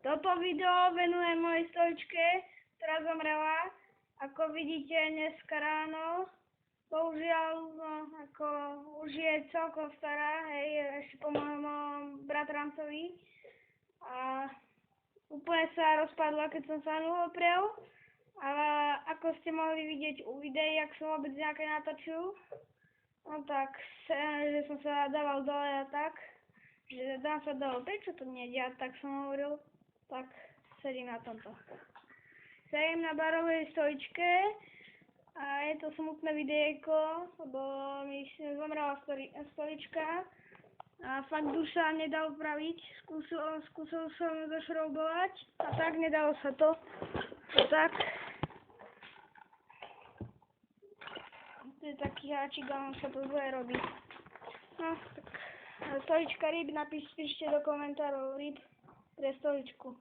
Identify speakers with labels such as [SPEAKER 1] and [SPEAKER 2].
[SPEAKER 1] Toto video venujem mojej stoličke, ktorá zomrela. Ako vidíte, dneska ráno, bohužiaľ, ako už je celkom stará, hej, ešte po mojom bratrancovi. A úplne sa rozpadla, keď som sa na ňu oprel. Ale ako ste mohli vidieť u videí, ak som vôbec nejaké natočil, no tak, že som sa dával dole a tak, že dám sa dole, prečo to nejde, tak som hovoril, tak sedím na tomto. Sedím na barovej stoličke a je to smutné videjko, lebo mi zomrela stolička a fakt už sa nedal upraviť, skúsil som zašroubovať a tak nedalo sa to, tak. To je taký háčik, ale sa to zle robí. No, tak stolička ryb, napíšte do komentárov ryb pre stoličku.